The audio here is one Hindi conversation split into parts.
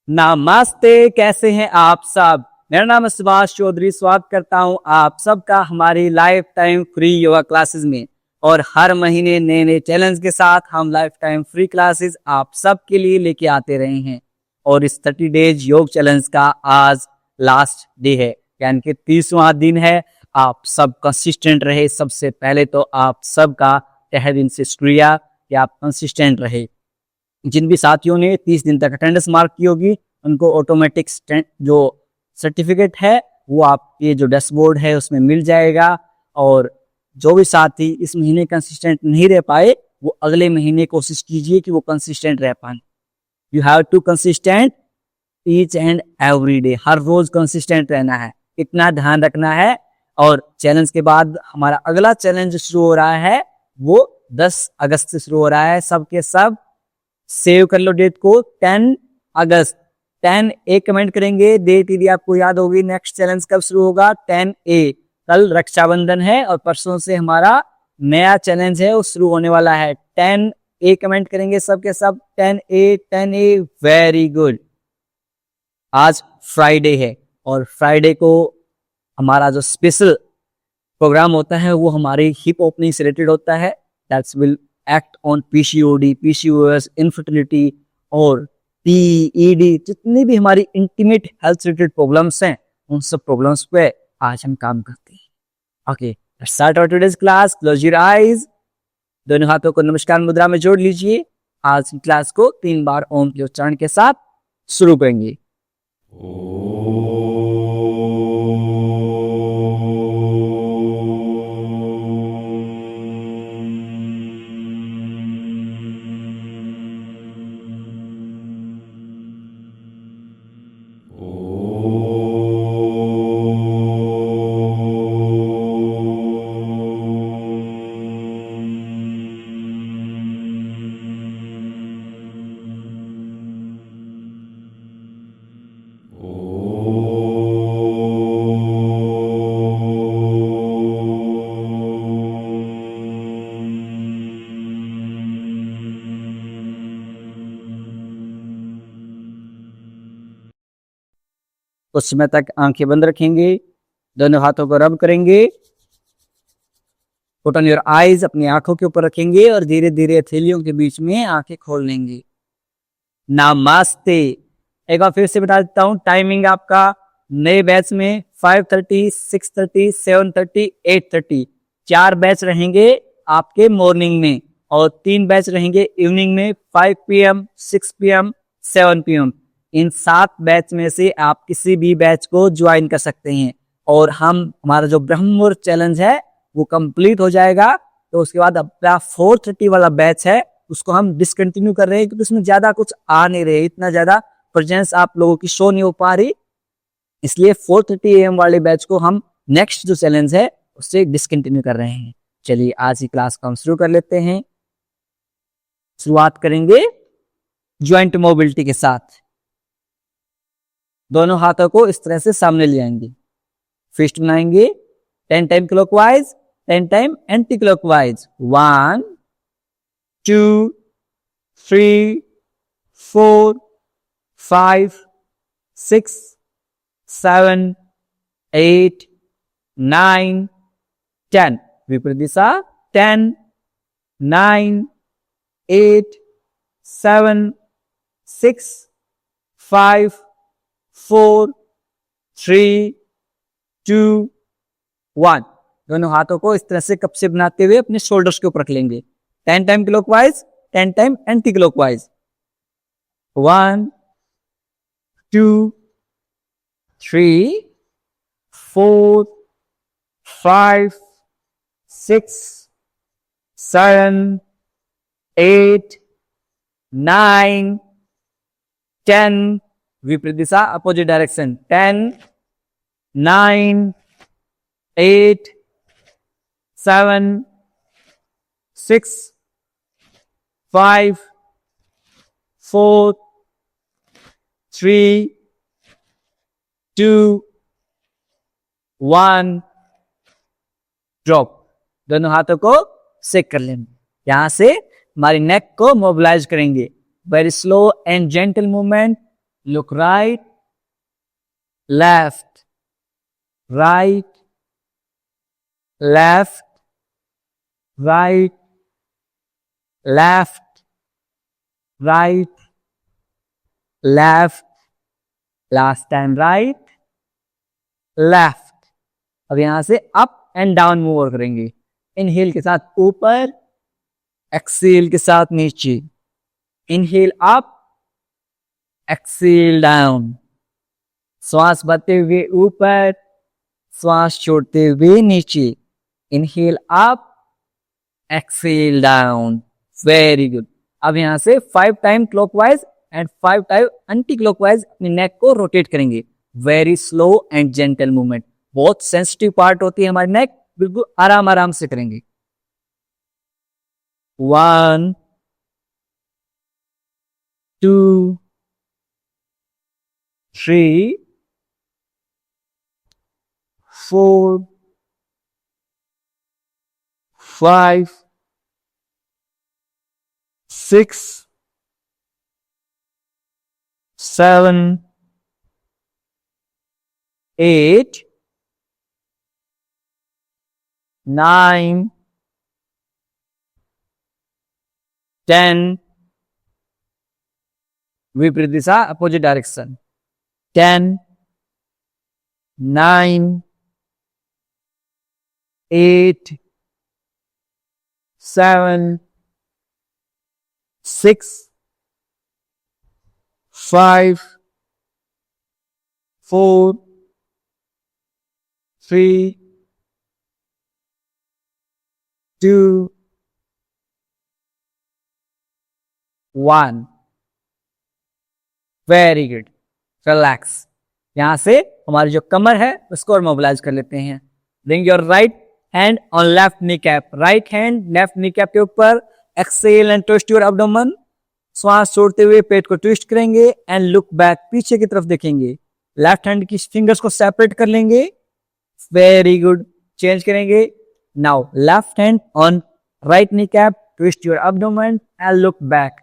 नमस्ते, कैसे हैं आप सब। मेरा नाम है सुभाष चौधरी। स्वागत करता हूं आप सबका हमारी life time free yoga classes में। और हर महीने नए नए चैलेंज के साथ हम लाइफ टाइम फ्री क्लासेस आप सबके लिए लेके आते रहे हैं। और इस 30 डेज योग चैलेंज का आज लास्ट डे है, यानी कि 30वां दिन है। आप सब कंसिस्टेंट रहे। सबसे पहले तो आप सबका तहे दिल से शुक्रिया कि आप कंसिस्टेंट रहे। जिन भी साथियों ने 30 दिन तक अटेंडेंस मार्क की होगी उनको ऑटोमेटिक जो सर्टिफिकेट है वो आपके जो डैशबोर्ड है उसमें मिल जाएगा। और जो भी साथी इस महीने कंसिस्टेंट नहीं रह पाए वो अगले महीने कोशिश कीजिए कि वो कंसिस्टेंट रह पाए। You have to consistent each and every day. हर रोज कंसिस्टेंट रहना है, इतना ध्यान रखना है। और चैलेंज के बाद हमारा अगला चैलेंज शुरू हो रहा है, वो 10 अगस्त से शुरू हो रहा है। सबके सब सेव कर लो डेट को, 10 अगस्त। 10 ए कमेंट करेंगे, डेट यदि आपको याद होगी। नेक्स्ट चैलेंज कब शुरू होगा? 10 ए। कल रक्षाबंधन है और परसों से हमारा नया चैलेंज है वो शुरू होने वाला है। 10 ए कमेंट करेंगे सबके सब, 10 ए 10 ए। Very good. आज फ्राइडे है और फ्राइडे को हमारा जो स्पेशल प्रोग्राम होता है वो हमारी हिप ओपनिंग से रिलेटेड होता है। That's will act on PCOD, PCOS, infertility और पीईडी, जितनी भी हमारी इंटीमेट हेल्थ रिलेटेड प्रॉब्लम्स हैं उन सब प्रॉब्लम्स पे आज हम काम करते हैं। Okay, let's start our today's class. Close your eyes. दोनों हाथों को नमस्कार मुद्रा में जोड़ लीजिए। आज की क्लास को 3 बार ओम के उच्चारण के साथ शुरू करेंगे। कुछ समय तक आंखें बंद रखेंगे, दोनों हाथों को रब करेंगे। पुट ऑन योर आईज, अपनी आंखों के ऊपर रखेंगे और धीरे धीरे हथेलियों के बीच में आंखें खोल लेंगे। नमस्ते। एक बार फिर से बता देता हूं, टाइमिंग आपका नए बैच में 5:30, 6:30, 7:30, 8:30 4 बैच रहेंगे आपके मॉर्निंग में और 3 बैच रहेंगे इवनिंग में, 5 PM, 6 PM, 7 PM। इन 7 बैच में से आप किसी भी बैच को ज्वाइन कर सकते हैं। और हमारा जो ब्रह्म मुहूर्त चैलेंज है वो कंप्लीट हो जाएगा तो उसके बाद अपना 4:30 वाला बैच है उसको हम डिसकंटिन्यू कर रहे हैं क्योंकि उसमें ज्यादा कुछ आ नहीं रहे, इतना ज्यादा प्रेजेंस आप लोगों की शो नहीं हो पा रही। इसलिए 4:30 AM वाले बैच को हम नेक्स्ट जो चैलेंज है उससे डिसकंटिन्यू कर रहे हैं। चलिए आज की क्लास को हम शुरू कर लेते हैं। शुरुआत करेंगे ज्वाइंट मोबिलिटी के साथ। दोनों हाथों को इस तरह से सामने ले आएंगे, फिस्ट बनाएंगे 10 time clockwise, 10 time anti clockwise. 1 2 3 4 5 6 7 8 9 10। विपरीत दिशा 10 9 8 7 6 5 4 3 2 1। दोनों हाथों को इस तरह से कप से बनाते हुए अपने शोल्डर्स के ऊपर रख लेंगे। 10 time clockwise, 10 time anti clockwise. 1 2 3 4 5 6 7 8 9 10। विपरीत दिशा अपोजिट डायरेक्शन 10 9 8 7 6 5 4 3 2 1। ड्रॉप। दोनों हाथों को सेक कर लेंगे। यहां से हमारी नेक को मोबिलाइज करेंगे। Very slow and gentle movement. look right, left, right, left, right, left, right, left, last time right, left. अब यहां से अप एंड डाउन मूव करेंगे. इनहेल के साथ ऊपर, एक्सेल के साथ नीचे. Inhale up, exhale down. श्वास भरते हुए ऊपर, श्वास छोड़ते हुए नीचे. Inhale up, exhale down. Very good. अब यहां से 5 time clockwise and 5 time anti clockwise अपने नेक को रोटेट करेंगे. Very slow and gentle movement. बहुत सेंसिटिव पार्ट होती है हमारी नेक, बिल्कुल आराम आराम से करेंगे. 1 2 3 4 5 6 7 8 9 10. विपरीत दिशा, opposite direction. 10 9 8 7 6 5 4 3 2 1. Very good. Relax. यहां से हमारी जो कमर है उसको और मोबिलाइज कर लेते हैं. Bring your right hand on left kneecap. Right hand left kneecap के ऊपर. Exhale and twist your abdomen. श्वास छोड़ते हुए पेट को ट्विस्ट करेंगे एंड लुक बैक. पीछे की तरफ देखेंगे. लेफ्ट हैंड की फिंगर्स को सेपरेट कर लेंगे. Very good. चेंज करेंगे. Now left hand on right knee cap. Twist your abdomen and look back.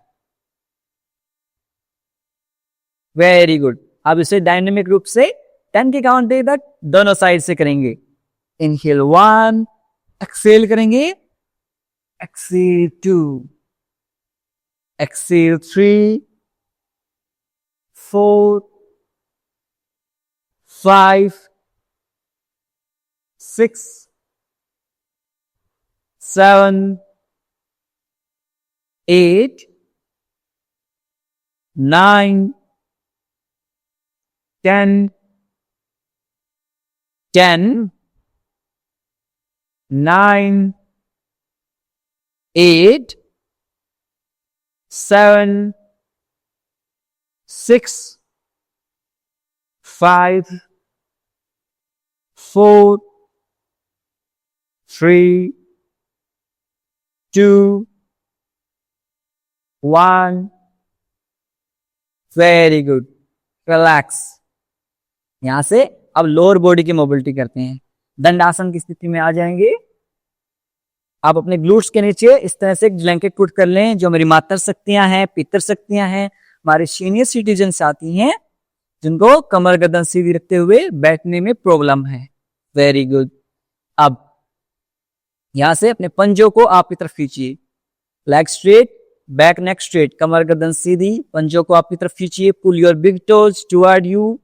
Very good. अब इसे डायनेमिक रूप से 10 के काउंट तक दोनों साइड से करेंगे. इनहेल 1, एक्सेल करेंगे. Exhale 2, exhale 3 4 5 6 7 8 9 10 10 9 8 7 6 5 4 3 2 1. Very good. Relax. यहां से अब लोअर बॉडी की मोबिलिटी करते हैं. दंडासन की स्थिति में आ जाएंगे. आप अपने ग्लूट्स के नीचे इस तरह से एक ब्लैंकेट पुट कर लें. जो मेरी मातृ शक्तियां हैं, पितृ शक्तियां हैं, हमारे सीनियर सिटीजन आती हैं जिनको कमर गर्दन सीधी रखते हुए बैठने में प्रॉब्लम है. Very good. अब यहां से अपने पंजों को आपकी तरफ खींचिए. Leg straight, back neck straight, कमर गर्दन सीधी. पंजों को आपकी तरफ खींचिए. Pull your big toes toward you.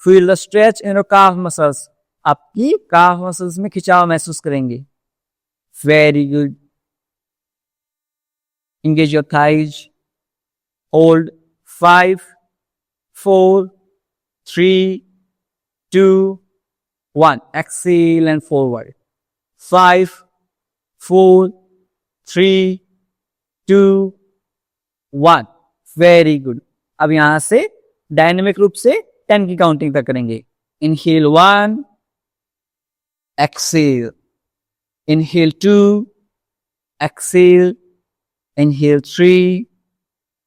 Feel the stretch in your calf muscles. आपकी काफ मसल्स में खिंचाव महसूस करेंगे. Very good. Engage your thighs. Hold 5 4 3 2 1. Exhale and forward. 5 4 3 2 1. Very good. अब यहां से डायनेमिक रूप से 10 की काउंटिंग तक करेंगे. Inhale 1, exhale. Inhale 2, exhale. Inhale 3,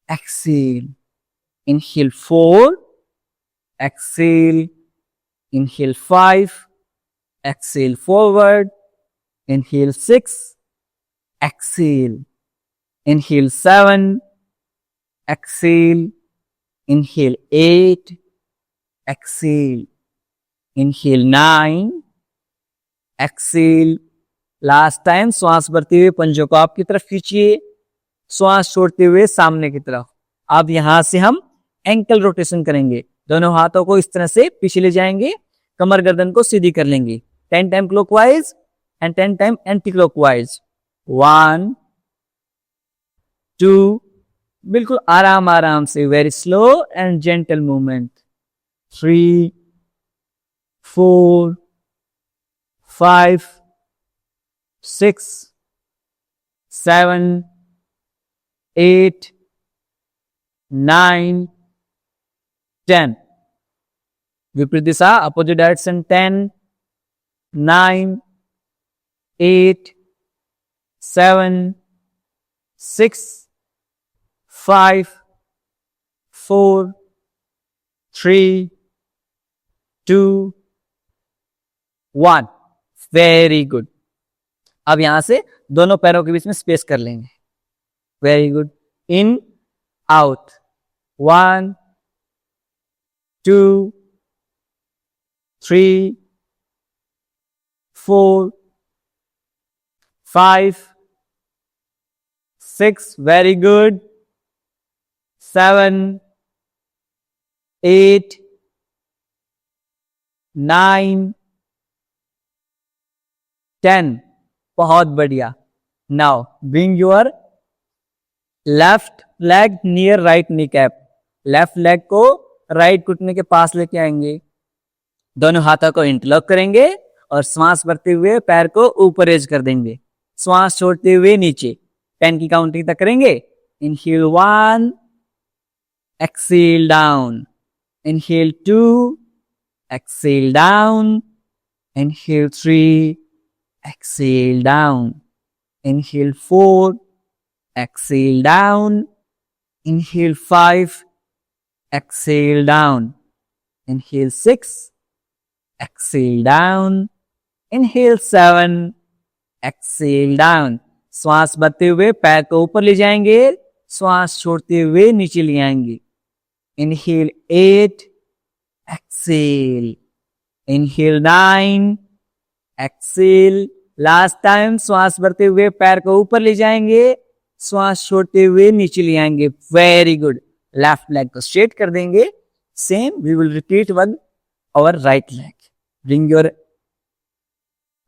exhale. Inhale 4, exhale. Inhale 5, exhale forward. Inhale 6, exhale. Inhale 7, exhale. Inhale 8, exhale. Inhale 9, exhale. Last time श्वास भरते हुए पंजों को आपकी तरफ खींचिए, श्वास छोड़ते हुए सामने की तरफ। अब यहां से हम एंकल रोटेशन करेंगे, दोनों हाथों को इस तरह से पीछे ले जाएंगे, कमर गर्दन को सीधी कर लेंगे। 10 time clockwise and 10 time anti clockwise. 1 2, बिल्कुल आराम आराम से, very slow and gentle movement. 3 4 5 6 7 8 9 10। विपरीत दिशा, अपोजिट डायरेक्शन। 10 9 8 7 6 5 4 3 2 1। Very good. अब यहां से दोनों पैरों के बीच में स्पेस कर लेंगे। Very good. In out. 1 2 3 4 5 6, very good, 7 8 9 10। बहुत बढ़िया। Now bring your left leg near right kneecap. Left leg को राइट घुटने के पास लेके आएंगे, दोनों हाथों को इंटरलॉक करेंगे और श्वास भरते हुए पैर को ऊपर रेज कर देंगे, श्वास छोड़ते हुए नीचे। 10 की काउंटिंग तक करेंगे। Inhale 1, exhale down. Inhale 2, exhale down. Inhale 3, exhale down. Inhale 4, exhale down. Inhale 5, exhale down. Inhale 6, exhale down. Inhale 7, exhale down. श्वास भरते हुए पैर को ऊपर ले जाएंगे, श्वास छोड़ते हुए नीचे ले आएंगे। Inhale 8, exhale. Inhale 9, exhale. Last time श्वास भरते हुए पैर को ऊपर ले जाएंगे, श्वास छोड़ते हुए नीचे ले आएंगे। Very good. लेफ्ट लेग को स्ट्रेट कर देंगे। Same we will repeat with our right leg. Bring your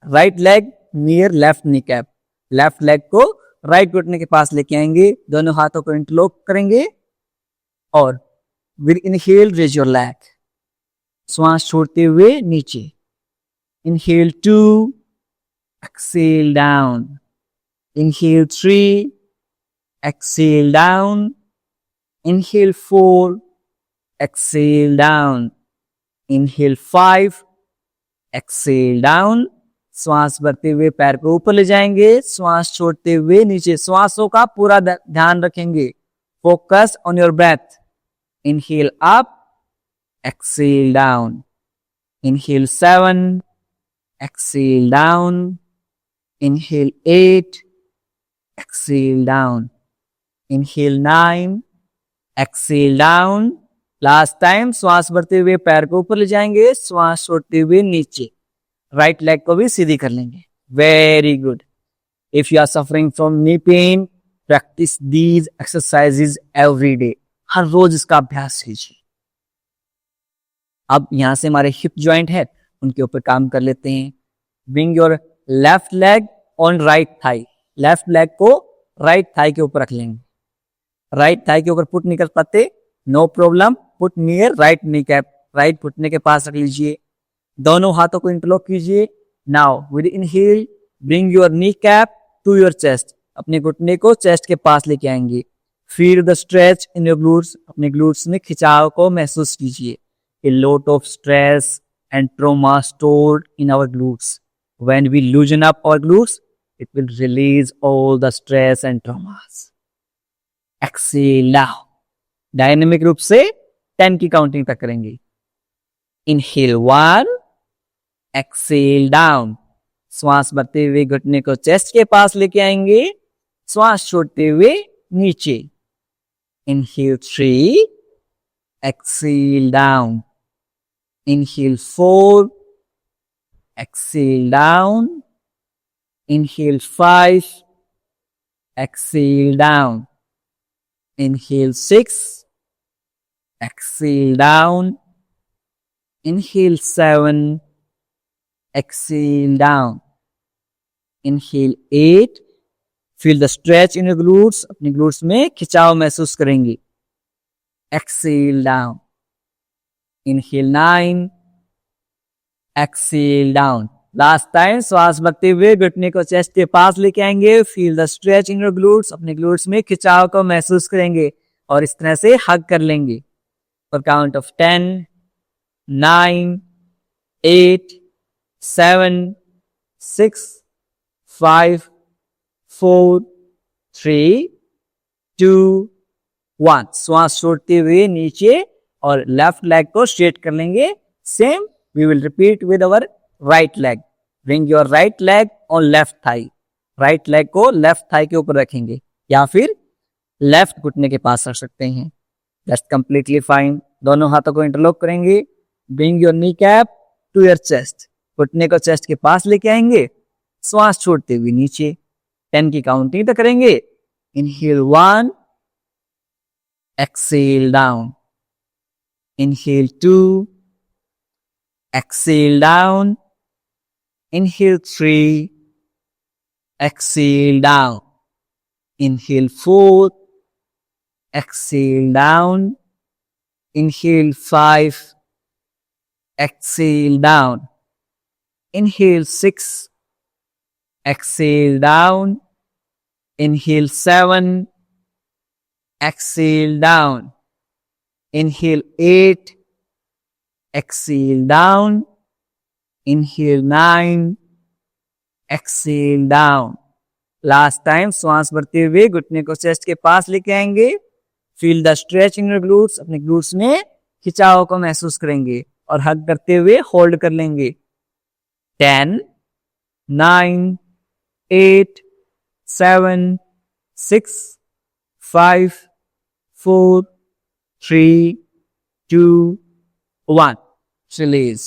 right leg near left kneecap. Left leg को राइट घुटने के पास लेके आएंगे, दोनों हाथों को इंटरलॉक करेंगे और will inhale raise your leg. श्वास छोड़ते हुए नीचे। Inhale 2, exhale down. Inhale 3, exhale down. Inhale 4, exhale down. Inhale 5, exhale down. श्वास भरते हुए पैर को ऊपर ले जाएंगे, श्वास छोड़ते हुए नीचे। श्वासों का पूरा ध्यान रखेंगे। Focus on your breath. Inhale up, exhale down. Inhale 7, exhale down. Inhale 8, exhale down. Inhale 9, exhale down. Last time श्वास भरते हुए पैर को ऊपर ले जाएंगे, श्वास छोड़ते हुए नीचे। राइट लेग को भी सीधी कर लेंगे। Very good. If you are suffering from knee pain, practice these exercises every day. हर रोज इसका अभ्यास कीजिए। अब यहां से हमारे हिप जॉइंट है, उनके ऊपर काम कर लेते हैं। Bring your left leg on right thigh. Left leg को राइट थाई के ऊपर रख लेंगे। राइट थाई के ऊपर पुट नहीं कर पाते, no problem, put near right kneecap. Right घुटने के पास रख लीजिए, दोनों हाथों को इंटरलॉक कीजिए। Now with inhale bring your kneecap to your chest. अपने घुटने को चेस्ट के पास लेके आएंगे। Feel the stretch in your glutes. अपने ग्लूट्स में खिंचाव को महसूस कीजिए। A lot of stress and trauma stored in our glutes. When we loosen up our glutes, it will release all the stress and traumas. Exhale now. Dynamic रूप से 10 की काउंटिंग तक करेंगे। Inhale 1, exhale down. श्वास भरते हुए घुटने को चेस्ट के पास लेके आएंगे, श्वास छोड़ते हुए नीचे। Inhale 3, exhale down. Inhale 4, exhale down. Inhale 5, exhale down. Inhale 6, exhale down. Inhale 7, exhale down. Inhale 8, feel the stretch in your glutes. अपने glutes में खिंचाव महसूस करेंगे. Exhale down. Inhale 9, exhale down. Last time श्वास भरते हुए घुटने को चेस्ट के पास लेके आएंगे. Feel the stretch in your glutes. अपने ग्लूट्स में खिंचाव को महसूस करेंगे और इस तरह से हग कर लेंगे. और काउंट ऑफ 10, 9, 8, 7, 6, 5, 4, 3, 2, 1. श्वास छोड़ते हुए नीचे और लेफ्ट लेग को स्ट्रेट कर लेंगे. Same we will repeat with our right leg. Bring your right leg on left thigh. Right leg को लेफ्ट थाई के ऊपर रखेंगे या फिर लेफ्ट घुटने के पास रख सकते हैं. That's completely fine. दोनों हाथों को इंटरलॉक करेंगे. Bring your kneecap to your chest. घुटने को चेस्ट के पास लेके आएंगे. श्वास छोड़ते हुए नीचे 10 की काउंटिंग तक करेंगे. Inhale 1, exhale down. Inhale 2, exhale down. Inhale 3, exhale down. Inhale 4, exhale down. Inhale 5, exhale down. Inhale 6, exhale down. Inhale 7, exhale down. Inhale 8, exhale down. Inhale 9, exhale down. Last time श्वास भरते हुए घुटने को चेस्ट के पास लेके आएंगे. Feel the stretch in your glutes. अपने ग्लूट्स में खिंचाव को महसूस करेंगे और हग करते हुए होल्ड कर लेंगे. 10, 9, 8, 7, 6, 5, 4, 3, 2, 1. रिलीज.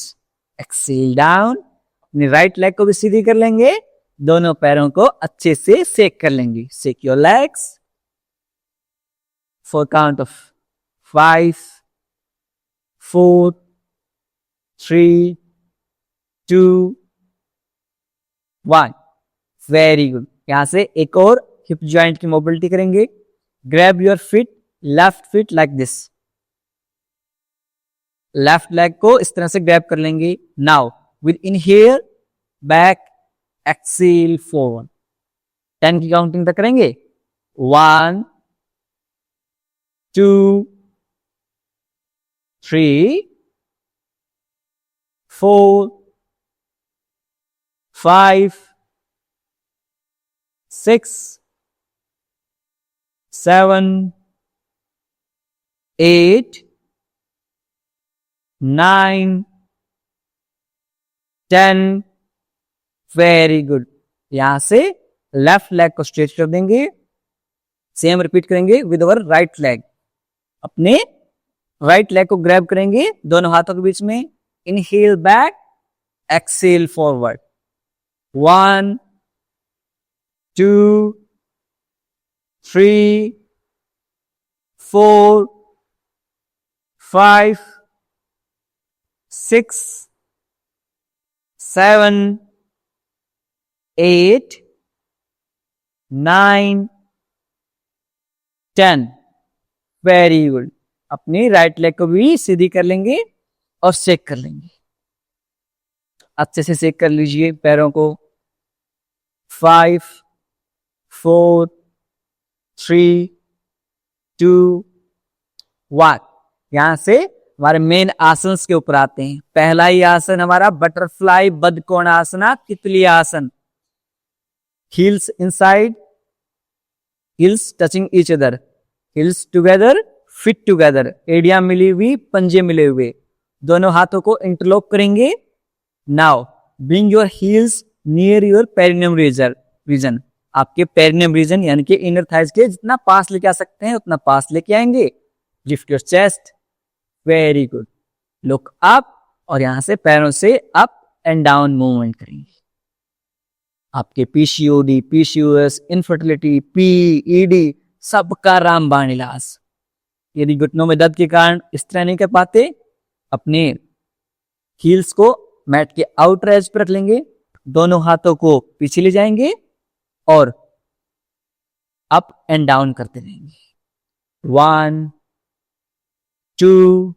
Exhale down. अपनी राइट लेग को भी सीधी कर लेंगे. दोनों पैरों को अच्छे से सेक कर लेंगे. Shake your legs for count of 5, 4, 3, 2, 1. Very good. यहां से एक और हिप जॉइंट की मोबिलिटी करेंगे. Grab your feet, left feet like this. Left leg को इस तरह से ग्रैब कर लेंगे. Now with inhale back, exhale forward. 10 की काउंटिंग तक करेंगे. 1, 2, 3, 4, 5, 6, 7, 8, 9, 10. Very good. यहां से लेफ्ट लेग को स्ट्रेच कर देंगे. सेम रिपीट करेंगे विद अवर राइट लेग. अपने राइट लेग को ग्रैब करेंगे दोनों हाथों के बीच में. Inhale back, exhale forward. 1, 2, 3, 4, 5, 6, 7, 8, 9, 10. Very good. अपनी राइट लेग को भी सीधी कर लेंगे और शेक कर लेंगे. अच्छे से शेक कर लीजिए पैरों को. 5, 4, 3, 2, 1. यहां से हमारे मेन आसन के ऊपर आते हैं. पहला ही आसन हमारा बटरफ्लाई बदकोण आसना, तितली आसन. Heels inside, heels touching each other, heels together, feet together. एड़ियां मिली हुई, पंजे मिले हुए. दोनों हाथों को इंटरलॉक करेंगे. Now bring your heels near your perineum region. आपके पेरिनियम रीजन यानी कि इनर थाइज के जितना पास लेके आ सकते हैं उतना पास लेके आएंगे. Lift your chest, very good. Look up, और यहां से पैरों से अप एंड डाउन मूवमेंट करेंगे। आपके पीसीओडी, पीसीओएस, इनफर्टिलिटी, पीईडी सबका रामबाण इलाज। यदि घुटनों में दर्द के कारण इस तरह नहीं कर पाते, अपने हील्स को मैट के आउटर एज पर रख लेंगे, दोनों हाथों को पीछे ले जाएंगे और अप एंड डाउन करते रहेंगे। 1 2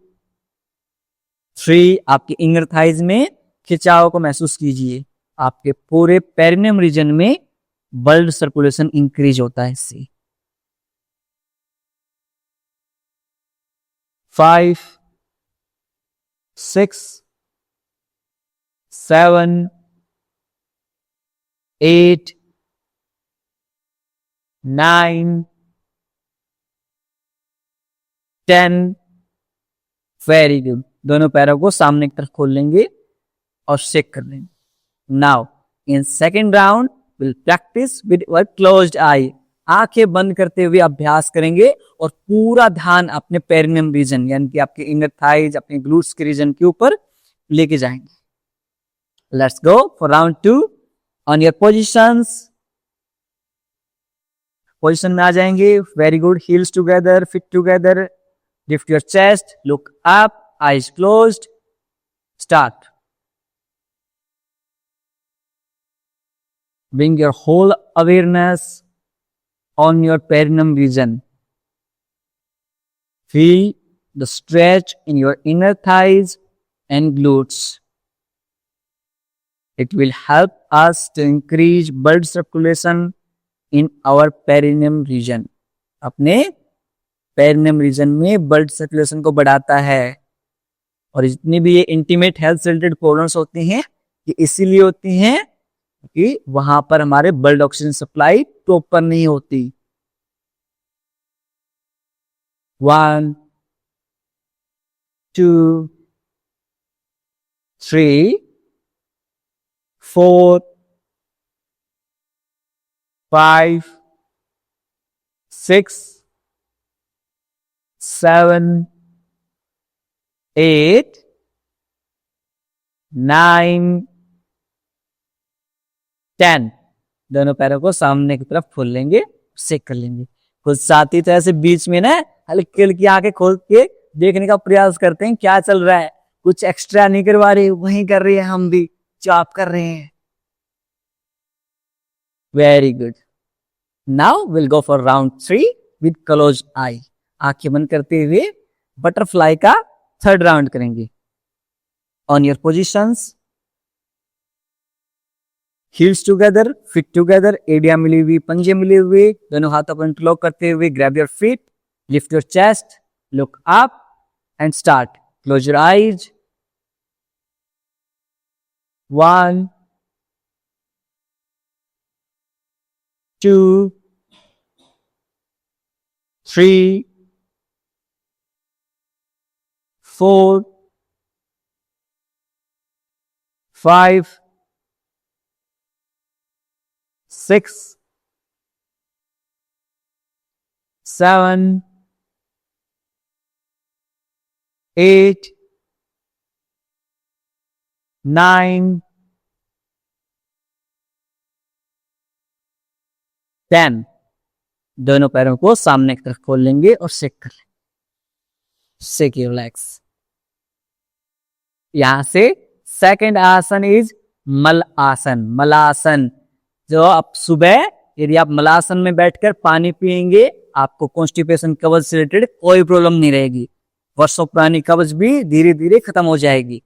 3। आपके इंगर थाइज में खिंचाव को महसूस कीजिए। आपके पूरे पेरिनियम रीजन में ब्लड सर्कुलेशन इंक्रीज होता है इससे। 5 6 7 8 9 10। Very good. दोनों पैरों को सामने की तरफ खोल लेंगे और शेक कर लेंगे। Now in second round will practice with closed eye. आंखें बंद करते हुए अभ्यास करेंगे और पूरा ध्यान अपने पेरिनियम रीजन यानी कि आपके इनर थाइज, अपने ग्लूट्स के रीजन के ऊपर लेके जाएंगे। Let's go for round 2। On your positions, position में आ जाएंगे। Very good. Heels together, feet together, lift your chest, look up, eyes closed, start. Bring your whole awareness on your perineum region. Feel the stretch in your inner thighs and glutes. It will help us to increase blood circulation in our perineum region. अपने पेरिनियम रीजन में ब्लड सर्कुलेशन को बढ़ाता है। और जितनी भी ये इंटीमेट हेल्थ से रिलेटेड प्रॉब्लम्स होती हैं, ये इसीलिए होती हैं कि वहां पर हमारे ब्लड ऑक्सीजन सप्लाई प्रॉपर नहीं होती। 1 2 3 4 5 6 7 8 9 10। दोनों पैरों को सामने की तरफ खोल लेंगे, शेक कर लेंगे। कुछ साथी तो ऐसे बीच में ना हल्की हल्की आंखें खोल के देखने का प्रयास करते हैं क्या चल रहा है, कुछ एक्स्ट्रा नहीं करवा रहे, वही कर रही है, हम भी जो आप कर रहे हैं। Very good. Now will go for round 3 with close eye. आंखें बंद करते हुए बटरफ्लाई का थर्ड राउंड करेंगे। On your positions, heels together, feet together, एडिया मिली हुई, पंजे मिले हुए, दोनों हाथों पर इंटरलॉक करते हुए grab your feet, lift your chest, look up and start. Close your eyes. 1 2 3 4 5 6 7 8 9 10। दोनों पैरों को सामने की तरफ खोल लेंगे और शेक कर लेंगे। Shake your legs. यहां से सेकंड आसन इज मल आसन। मलासन, जो आप सुबह यदि आप मलासन में बैठकर पानी पिएंगे, आपको कॉन्स्टिपेशन, कब्ज से रिलेटेड कोई प्रॉब्लम नहीं रहेगी। वर्षों पुरानी कब्ज भी धीरे धीरे खत्म हो जाएगी।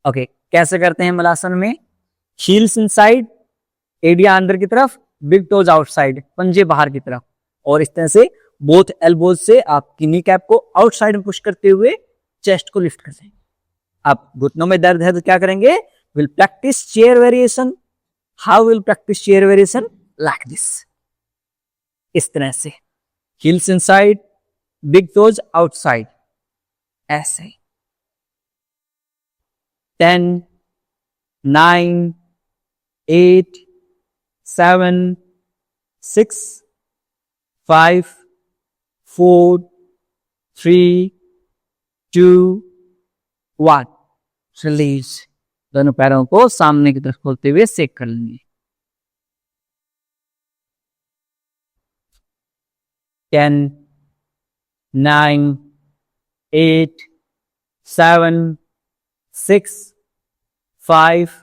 ओके, कैसे करते हैं मलासन में? हील्स इनसाइड, एडिया अंदर की तरफ, बिग टोज आउटसाइड, पंजे बाहर की तरफ, और इस तरह से बोथ एल्बोज से आपकी नी कैप को आउटसाइड में पुश करते हुए चेस्ट को लिफ्ट कर देंगे। अब घुटनों में दर्द है तो क्या करेंगे? Will practice chair variation. How will practice chair variation? Like this, इस तरह से, heels inside, big toes outside, ऐसे। 10 9 8 7 6 5 4 3 2 1 रिलीज। दोनों पैरों को सामने की तरफ खोलते हुए सेक कर लेंगे। 10 9 8 7 6 5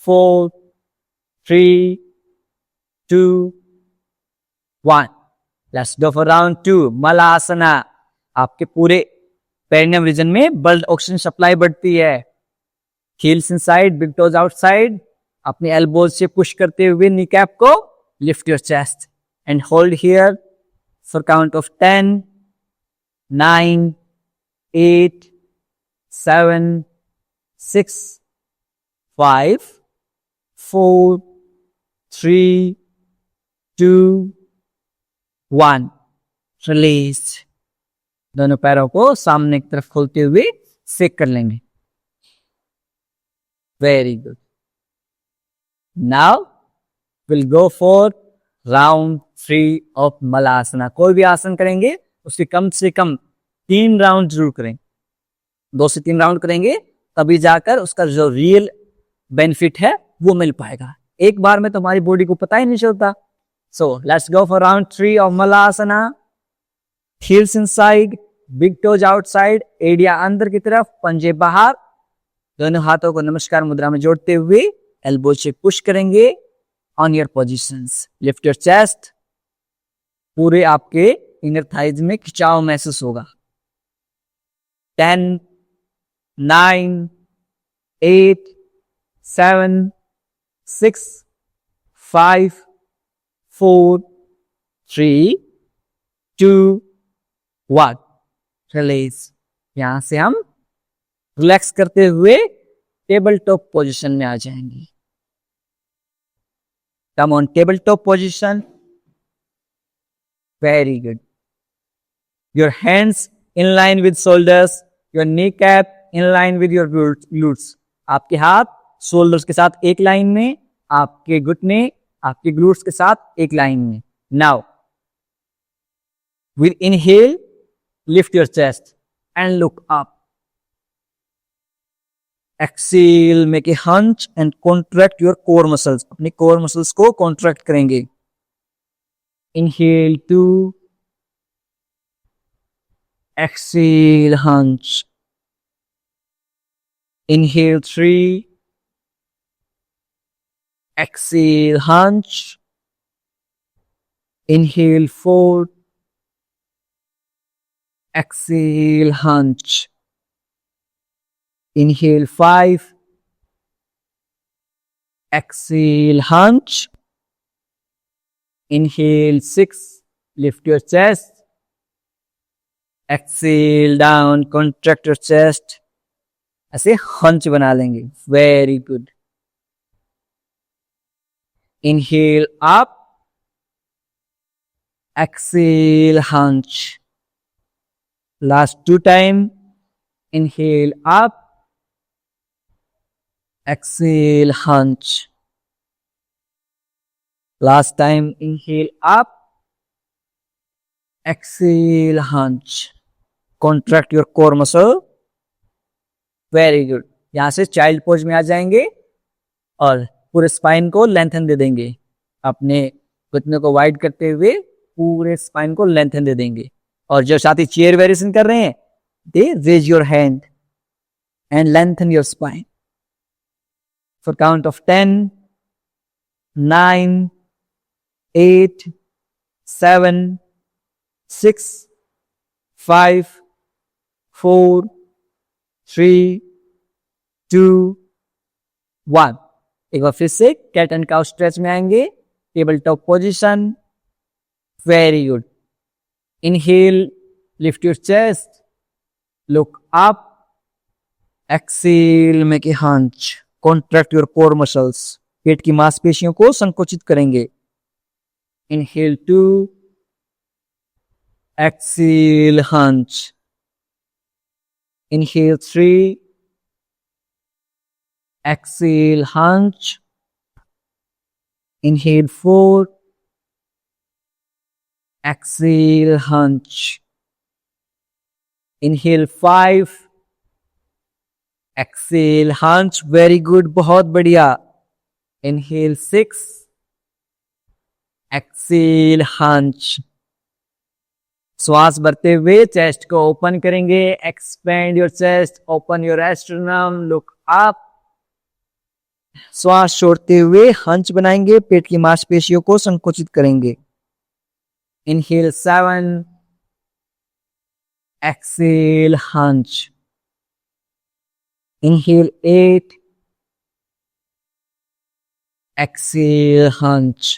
4 3 2 1 लेट्स गो फॉर राउंड 2 मलासना। आपके पूरे पेरिनियम रीजन में ब्लड ऑक्सीजन सप्लाई बढ़ती है। Heels inside, big toes outside. अपने एल्बोज से पुश करते हुए नी कैप को lift your chest and hold here for count of 10 9 8 7 6 5 4 3 2 1 release. दोनों पैरों को सामने की तरफ खोलते हुए सेक कर लेंगे। Very good. Now will go for round 3 of Malasana. कोई भी आसन करेंगे उसके कम से कम 3 राउंड जरूर करें। 2 से 3 राउंड करेंगे तभी जाकर उसका जो रियल बेनिफिट है वो मिल पाएगा। एक बार में तुम्हारी बॉडी को पता ही नहीं चलता। So let's go for round 3 of Malasana. Heels inside, big toes outside, एडिया अंदर की तरफ, पंजे बाहर। दोनों हाथों को नमस्कार मुद्रा में जोड़ते हुए एल्बो से पुश करेंगे on your positions. Lift your chest. पूरे आपके इनर थाइज में खिंचाव महसूस होगा। 10 9 8 7 6 5 4 3 2 1 रिलीज। यहां से हम रिलैक्स करते हुए टेबल टॉप पोजीशन में आ जाएंगे। Come on table top position. Very good. Your hands in line with shoulders, your knee cap in line with your glutes. आपके हाथ शोल्डर्स के साथ एक लाइन में, आपके घुटने आपके ग्लूट्स के साथ एक लाइन में। Now with inhale lift your chest and look up. Exhale, make a hunch and contract your core muscles. अपने core muscles को contract करेंगे। Inhale 2, exhale hunch. Inhale 3, exhale hunch. Inhale 4, exhale hunch. Inhale 5, exhale hunch. Inhale 6, lift your chest. Exhale down, contract your chest. ऐसे hunch बना लेंगे। Very good. Inhale up, exhale hunch. Last 2 times. Inhale up, exhale hunch. Last time, inhale up, exhale hunch. Contract your core muscle. Very good. यहां से चाइल्ड पोज में आ जाएंगे और पूरे स्पाइन को लेंथन दे देंगे। अपने घुटने को वाइड करते हुए पूरे स्पाइन को लेंथन दे देंगे। और जो साथी चेयर वेरिएशन कर रहे हैं, they raise your hand and lengthen your spine. For count of 10, 9, 8, 7, 6, 5, 4, 3, 2, 1। एक बार फिर से कैट एंड काउ स्ट्रेच में आएंगे। Table top position. Very good. Inhale, lift your chest, look up. Exhale, make a hunch. Contract your core muscles. पेट की मांसपेशियों को संकोचित करेंगे। Inhale 2, exhale hunch. Inhale 3, exhale hunch. Inhale 4, exhale hunch. Inhale 5, exhale hunch, very good, बहुत बढ़िया। Inhale 6, exhale hunch. श्वास भरते हुए चेस्ट को ओपन करेंगे, expand your chest, open your sternum, look up. श्वास छोड़ते हुए हंच बनाएंगे, पेट की मांसपेशियों को संकुचित करेंगे। Inhale 7, exhale hunch. इनहेल 8, exhale hunch.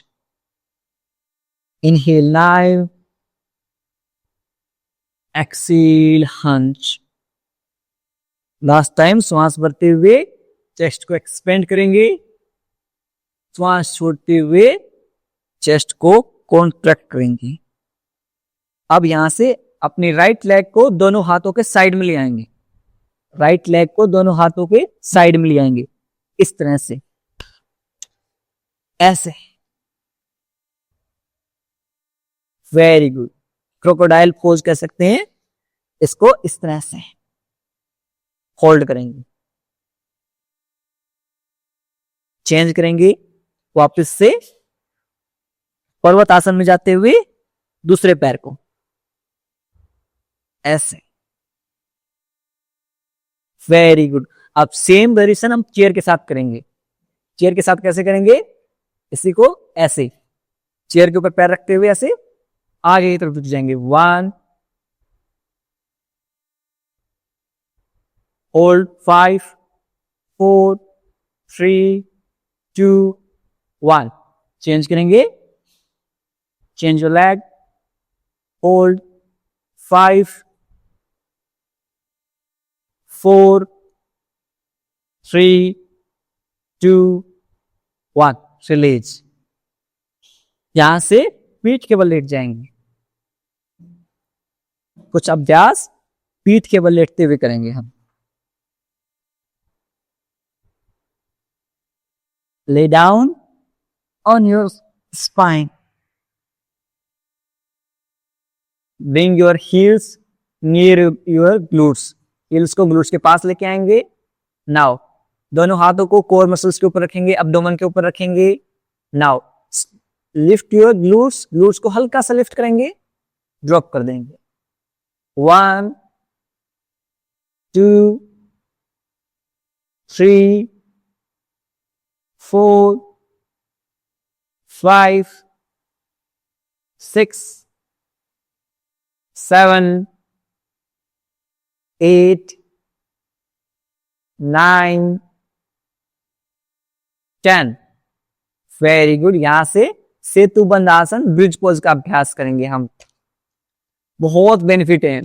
Inhale 9, exhale hunch. Last time श्वास भरते हुए चेस्ट को एक्सपेंड करेंगे, श्वास छोड़ते हुए चेस्ट को कॉन्ट्रैक्ट करेंगे। अब यहां से अपनी राइट लेग को दोनों हाथों के साइड में ले आएंगे, राइट लेग को दोनों हाथों के साइड में ले आएंगे, इस तरह से, ऐसे। Very good. क्रोकोडाइल पोज कह सकते हैं इसको, इस तरह से होल्ड करेंगे, चेंज करेंगे, वापस से पर्वत आसन में जाते हुए दूसरे पैर को ऐसे। Very good. अब सेम वेरिएशन हम चेयर के साथ करेंगे। चेयर के साथ कैसे करेंगे? इसी को ऐसे चेयर के ऊपर पैर रखते हुए ऐसे आगे की तरफ झुक जाएंगे। 1, होल्ड 5, 4, 3, 2, 1। चेंज करेंगे, change your leg, hold 5, 4, 3, 2, 1। Release. यहां से पीठ के बल लेट जाएंगे। कुछ अभ्यास पीठ के बल लेटते हुए करेंगे हम। Lay down on your spine. Bring your heels near your glutes. Heels को glutes के पास लेके आएंगे। Now, दोनों हाथों को कोर मसल्स के ऊपर रखेंगे, अब्डोमेन के ऊपर रखेंगे। Now, lift your glutes. Glutes को हल्का सा लिफ्ट करेंगे, ड्रॉप कर देंगे। 1, 2, 3, 4, 5, 6, 7, 8, 9, 10। Very good. यहां से सेतु बंद आसन, ब्रिज पोज का अभ्यास करेंगे हम। बहुत बेनिफिट है,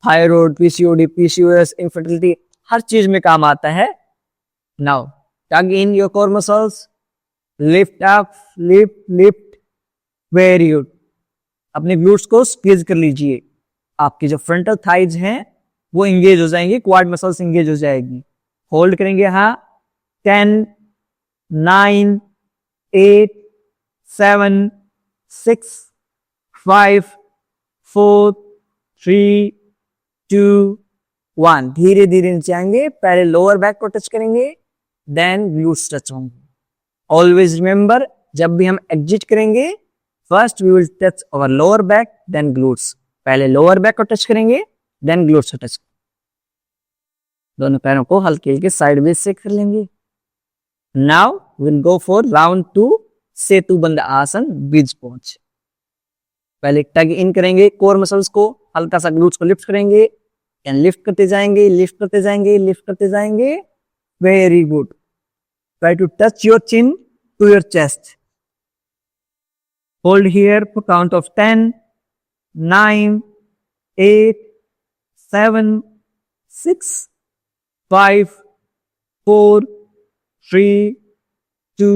थायराइड, पीसीओडी, पीसीओएस, इनफर्टिलिटी, हर चीज में काम आता है। Now tug in your core muscles, lift up, lift, very good। अपने ग्लूट्स को स्क्वीज कर लीजिए। आपकी जो फ्रंटल थाइज हैं वो इंगेज हो जाएंगी, क्वाड मसल्स इंगेज हो जाएगी। होल्ड करेंगे, हाँ। 10, 9, 8, 7, 6, 5, 4, 3, 2, 1। धीरे धीरे नीचे आएंगे, पहले लोअर बैक को टच करेंगे, देन ग्लूट्स टच होंगे। ऑलवेज रिमेंबर, जब भी हम एग्जिट करेंगे, first we will touch our lower back, then glutes. पहले लोअर बैक को टच करेंगे, देन ग्लूट्स को टच। दोनों पैरों को हल्के हल्के साइडवेज से कर लेंगे। Now will go for round 2, Setu Bandh asana, bridge pose. पहले टग इन करेंगे कोर मसल्स को, हल्का सा ग्लूट्स को लिफ्ट करेंगे, एंड लिफ्ट करते जाएंगे, लिफ्ट करते जाएंगे, लिफ्ट करते जाएंगे। Very good. Try to touch your chin to your chest. Hold here for count of 10, 9, 8, 7, 6, 5, 4, 3, 2,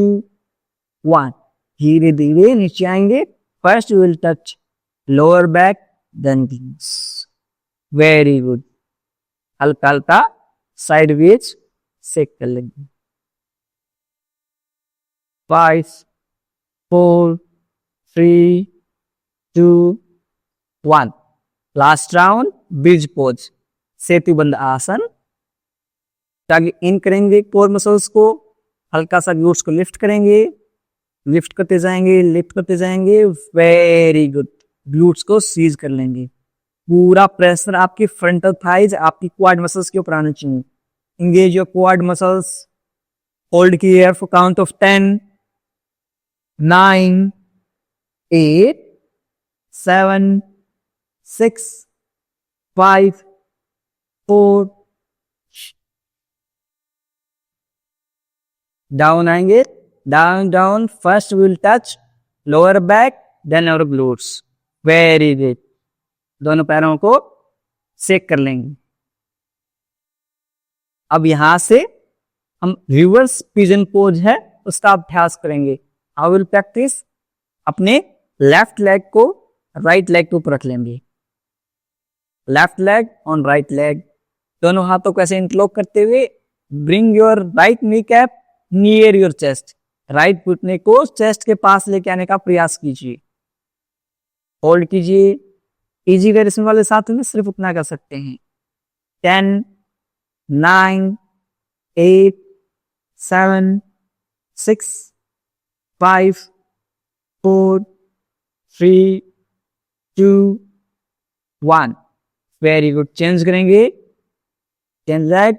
1। धीरे धीरे नीचे आएंगे। First you will touch lower back, then glutes. Very good। हल्का हल्का sideways सेक कर लेंगे। 5, 4, 3, 2, 1। Last round, bridge pose. सेतुबंद आसन। टारगेट इन करेंगे कोर मसल्स को, हल्का सा ग्लूट्स को लिफ्ट करेंगे, लिफ्ट करते जाएंगे, लिफ्ट करते जाएंगे। Very good. ग्लूट्स को सीज कर लेंगे। पूरा प्रेशर आपकी फ्रंटल थाइज, आपकी क्वाड मसल्स के ऊपर आना चाहिए। Engage your quad muscles. Hold की air for count of 10, 9, 8, 7, 6, 5, 4, down आएंगे। Down down. First will touch lower back, then our glutes. Very good. दोनों पैरों को सेक कर लेंगे। अब यहां से हम रिवर्स पिजन पोज है उसका अभ्यास करेंगे। I will practice. अपने लेफ्ट लेग को राइट लेग के ऊपर रख लेंगे। Left leg on right leg. दोनों हाथों को ऐसे इंटरलॉक करते हुए bring your right kneecap near your chest. Right घुटने को चेस्ट के पास लेके आने का प्रयास कीजिए। होल्ड कीजिए। इजी वेरिएशन वाले साथों में सिर्फ उतना कर सकते हैं। 10, 9, 8, 7, 6, 5, 4, 3, 2, 1। Very good. चेंज करेंगे। Change leg.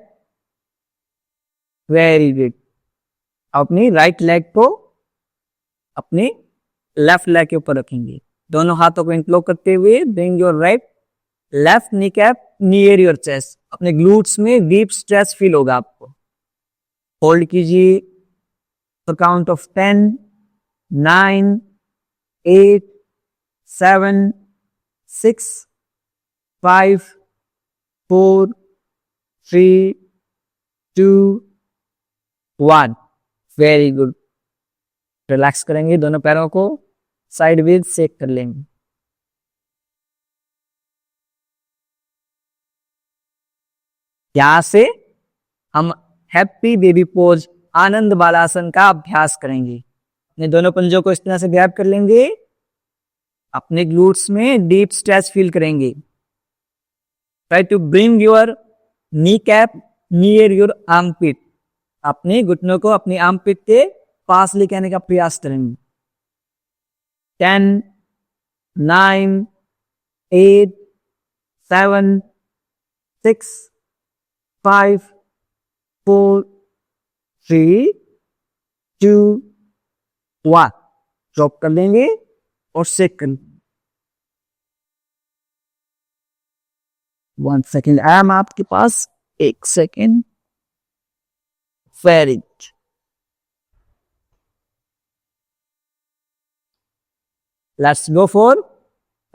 Very good. अपनी राइट लेग को अपनी लेफ्ट लेग के ऊपर रखेंगे। दोनों हाथों को इंटरलॉक करते हुए bring your right left kneecap near your chest. अपने ग्लूट्स में डीप स्ट्रेच फील होगा आपको। होल्ड कीजिए for count of 10, 9, 8, 7, 6, 5, 4, 3, 2, 1। Very good. Relax करेंगे। दोनों पैरों को साइडवेज सेक कर लेंगे। यहां से हम हैप्पी बेबी पोज आनंद बालासन का अभ्यास करेंगे। अपने दोनों पंजों को इस तरह से ग्रैब कर लेंगे। अपने ग्लूट्स में डीप स्ट्रेच फील करेंगे। Try to bring your kneecap near your armpit. अपने घुटनों को अपनी आर्मपिट के पास लेके आने का प्रयास करेंगे। 10, 9, 8, 7, 6, 5, 4, 3, 2, 1। ड्रॉप कर लेंगे और सेक कर लेंगे। 1 सेकेंड। आई एम आपके पास। 1 second. Very good. Let's go for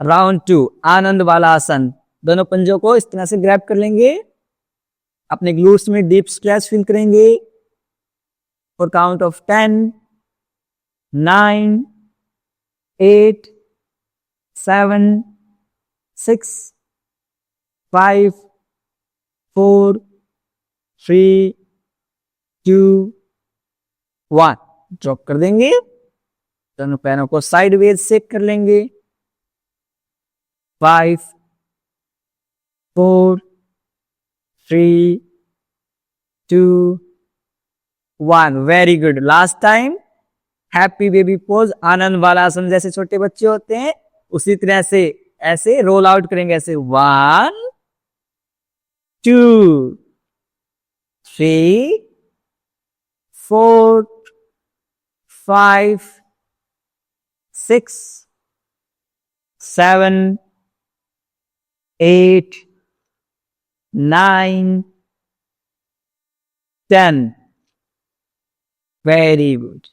round 2 आनंद वाला आसन। दोनों पंजों को इस तरह से ग्रैब कर लेंगे। अपने ग्लूट्स में डीप स्ट्रेच फील करेंगे फॉर काउंट ऑफ 10, 9, 8, 7, 6, 5, 4, 3, 2, 1। ड्रॉप कर देंगे। दोनों पैरों को साइडवेज सेक कर लेंगे। 5, 4, 3, 2, 1। Very good. Last time. Happy baby pose आनंद वाला आसन। जैसे छोटे बच्चे होते हैं उसी तरह से ऐसे रोल आउट करेंगे। ऐसे 1, 2, 3, 4, 5, 6, 7, 8, 9, 10। Very good.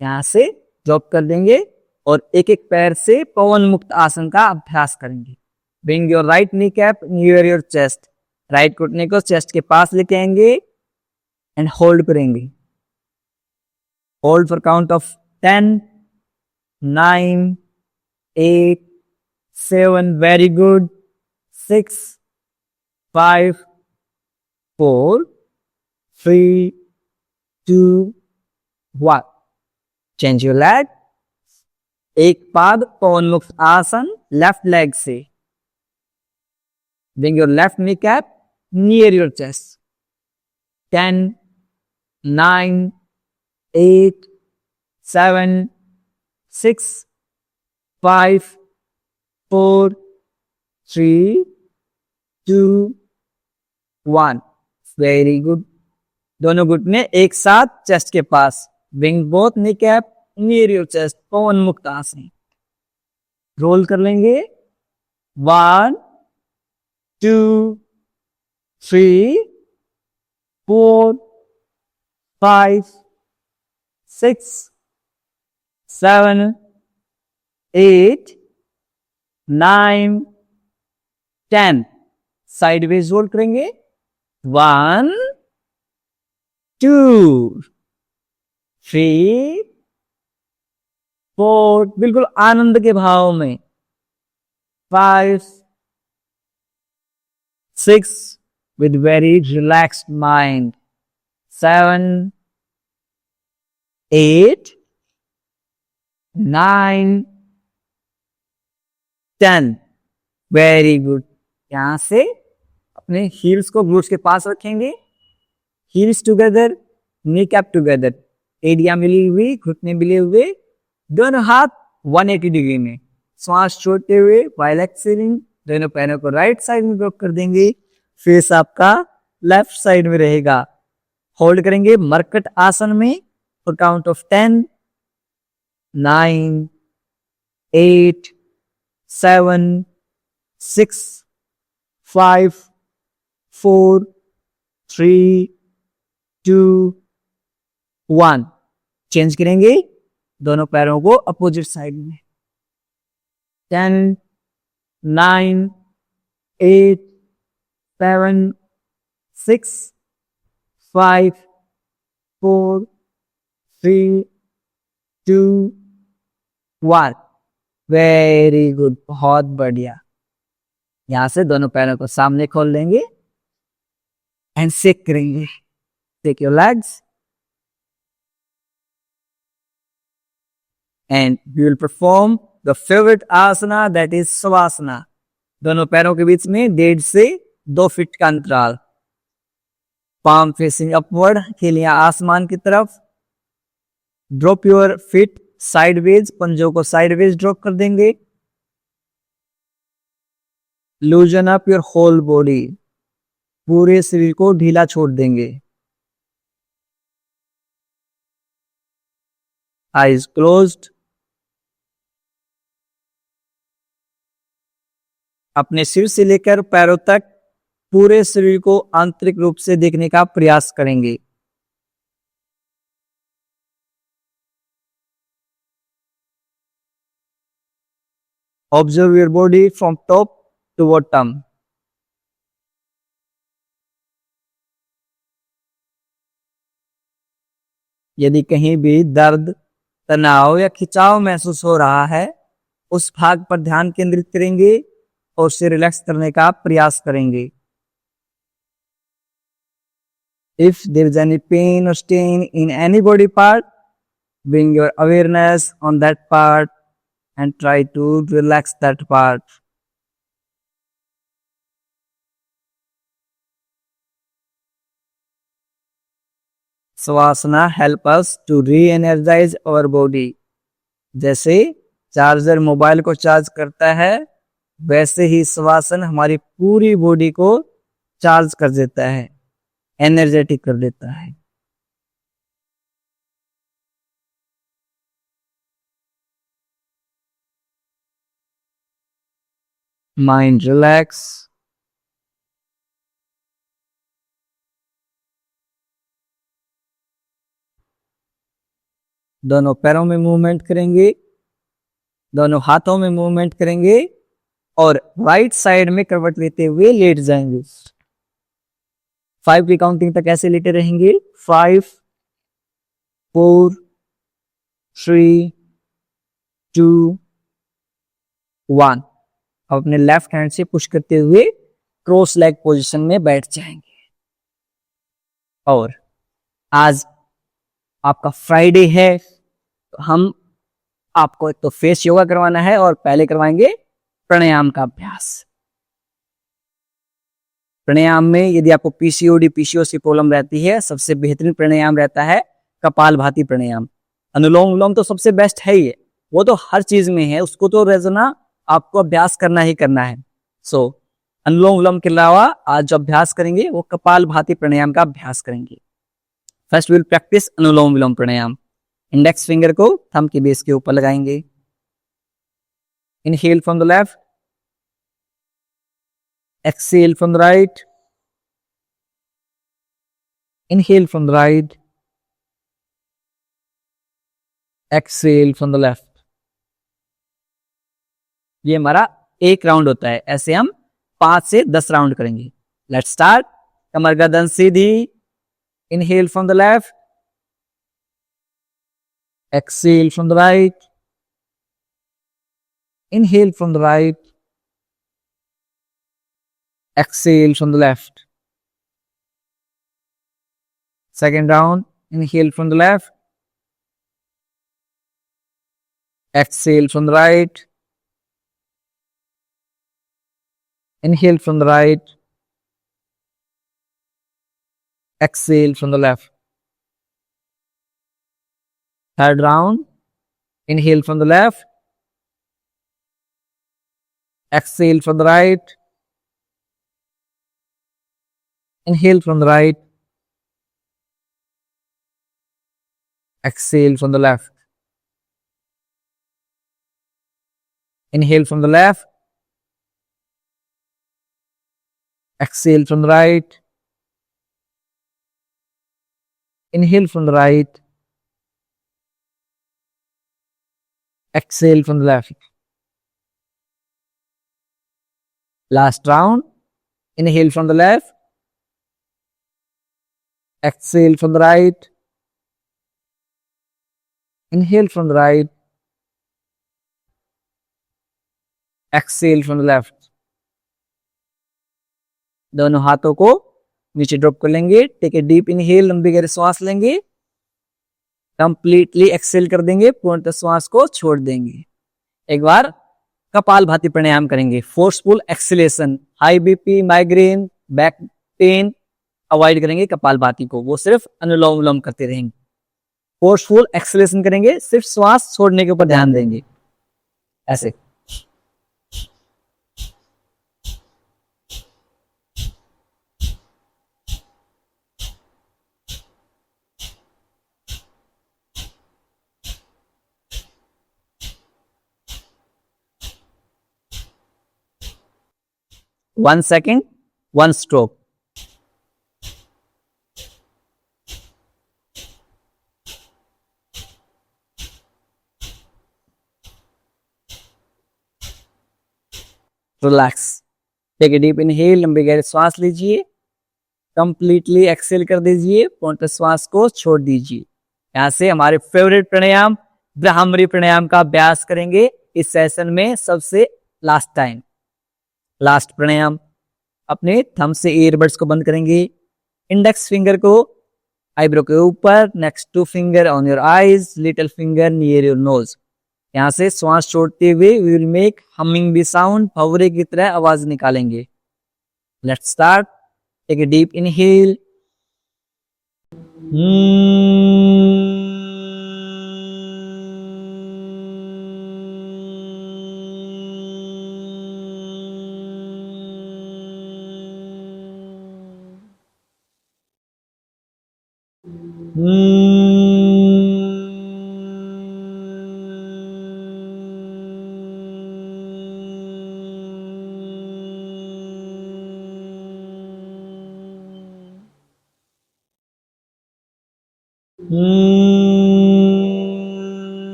यहां से ड्रॉप कर देंगे और एक एक पैर से पवन मुक्त आसन का अभ्यास करेंगे। Bring your right kneecap near your chest. Right घुटने को चेस्ट के पास लेके आएंगे एंड होल्ड करेंगे। Hold for count of 10, 9, 8, 7। Very good. 6, 5, 4, 3, 2, 1। Change your leg. एक पाद पवन मुक्त आसन लेफ्ट लेग से। Bring your left knee cap near your chest. 10, 9, 8, 7, 6, 5, 4, 3, 2, 1. Very good. दोनों घुटने एक साथ चेस्ट के पास. Bring both kneecap near your chest. पवन मुक्त आसन. रोल कर लेंगे. 1, 2, 3, 4, 5, 6, 7, 8, 9, 10. साइडवेज रोल करेंगे. 1, 2, 3, 4. बिल्कुल आनंद के भाव में. 5, 6 with very relaxed mind. 7, 8, 9, 10. Very good. यहां से अपने हील्स को ग्लूट्स के पास रखेंगे. Heels together, knee cap together. एडिया मिली हुई, घुटने मिले हुए. दोनों हाथ 180 डिग्री में. श्वास छोड़ते हुए व्हाइल एक्सहेलिंग दोनों पैरों को राइट साइड में ड्रॉप कर देंगे. फेस आपका लेफ्ट साइड में रहेगा. होल्ड करेंगे मरकट आसन में और काउंट ऑफ 10, 9, 8, 7, 6, 5, 4, 3, 2, 1. चेंज करेंगे दोनों पैरों को अपोजिट साइड में. 10, 9, 8, 7, 6, 5, 4, 3, 2, 1. Very good. बहुत बढ़िया. यहां से दोनों पैरों को सामने खोल लेंगे एंड शेक करेंगे. Take your legs and we will perform the favorite asana, that is savasana. दोनों पैरों के बीच में 1.5 से 2 फीट का अंतराल. पाम फेसिंग अपवर्ड, खेलियां आसमान की तरफ. ड्रॉप योर फीट साइडवेज, पंजों को साइडवेज ड्रॉप कर देंगे. Loosen up your whole body, पूरे शरीर को ढीला छोड़ देंगे. Eyes closed. अपने सिर से लेकर पैरों तक पूरे शरीर को आंतरिक रूप से देखने का प्रयास करेंगे. Observe your body from top to bottom. यदि कहीं भी दर्द, तनाव या खिंचाव महसूस हो रहा है, उस भाग पर ध्यान केंद्रित करेंगे और उसे रिलैक्स करने का प्रयास करेंगे. If there is any pain or strain in any body part, bring your awareness on that part and try to relax that part. Savasana help us to re-energize our body. जैसे चार्जर मोबाइल को चार्ज करता है, वैसे ही श्वासन हमारी पूरी बॉडी को चार्ज कर देता है, एनर्जेटिक कर देता है. Mind relax. दोनों पैरों में मूवमेंट करेंगे, दोनों हाथों में मूवमेंट करेंगे और राइट साइड में करवट लेते हुए लेट जाएंगे. 5 की काउंटिंग तक ऐसे लेटे रहेंगे. 5, 4, 3, 2, 1. अब अपने लेफ्ट हैंड से पुश करते हुए क्रॉस लेग पोजीशन में बैठ जाएंगे. और आज आपका फ्राइडे है, तो हम आपको एक तो फेस योगा करवाना है और पहले करवाएंगे प्राणायाम का अभ्यास. प्राणायाम में यदि आपको पीसीओडी पीसीओसी प्रॉब्लम रहती है, सबसे बेहतरीन प्राणायाम रहता है कपालभाति प्राणायाम। अनुलोम विलोम तो सबसे बेस्ट है ही है, वो तो हर चीज में है, उसको तो रोजाना आपको अभ्यास करना ही करना है। सो अनुलोम विलोम के अलावा आज जो अभ्यास करेंगे वो कपालभाति प्राणायाम का अभ्यास करेंगे। First will practice anulom vilom pranayama. Index finger को थंब के बेस के ऊपर लगाएंगे। Inhale from the left, exhale from the right, inhale from the right, exhale from the left। ये हमारा एक राउंड होता है, ऐसे हम 5 से 10 राउंड करेंगे। Let's start. कमर गर्दन सीधी, inhale from the left, exhale from the right, inhale from the right, exhale from the left। Second round, inhale from the left, exhale from the right, inhale from the right, exhale from the left। Third round, inhale from the left, exhale from the right, inhale from the right, exhale from the left, inhale from the left, exhale from the right, inhale from the right, exhale from the left। Last round, inhale from the left, exhale from the right, inhale from the right, exhale from the left। दोनों हाथों को नीचे ड्रॉप कर लेंगे। टेक ए डीप इनहेल, लंबी गहरी श्वास लेंगे, कंप्लीटली एक्सेल कर देंगे, पूर्णतः श्वास को छोड़ देंगे। एक बार कपालभाति प्राणायाम करेंगे। Forceful acceleration, high BP, migraine, back pain avoid करेंगे कपालभाति को, वो सिर्फ अनुलोम विलोम करते रहेंगे। फोर्सफुल एक्सेलेशन करेंगे, सिर्फ श्वास छोड़ने के ऊपर ध्यान देंगे, ऐसे। One second, one stroke। Relax. Take a deep inhale, लंबी गहरी श्वास लीजिए, कंप्लीटली एक्सेल कर दीजिए, पूर्णतः श्वास को छोड़ दीजिए। यहां से हमारे फेवरेट प्राणायाम ब्राह्मरी प्राणायाम का अभ्यास करेंगे इस सेशन में सबसे लास्ट टाइम। लास्ट प्राणायाम, अपने थंब से ईयरबड्स को बंद करेंगे, इंडेक्स फिंगर को आईब्रो के ऊपर, next two finger on your eyes, little finger near your nose. यहां से श्वास छोड़ते हुए we will make humming bee sound, भंवरे की तरह आवाज निकालेंगे। Let's start. Take a deep inhale,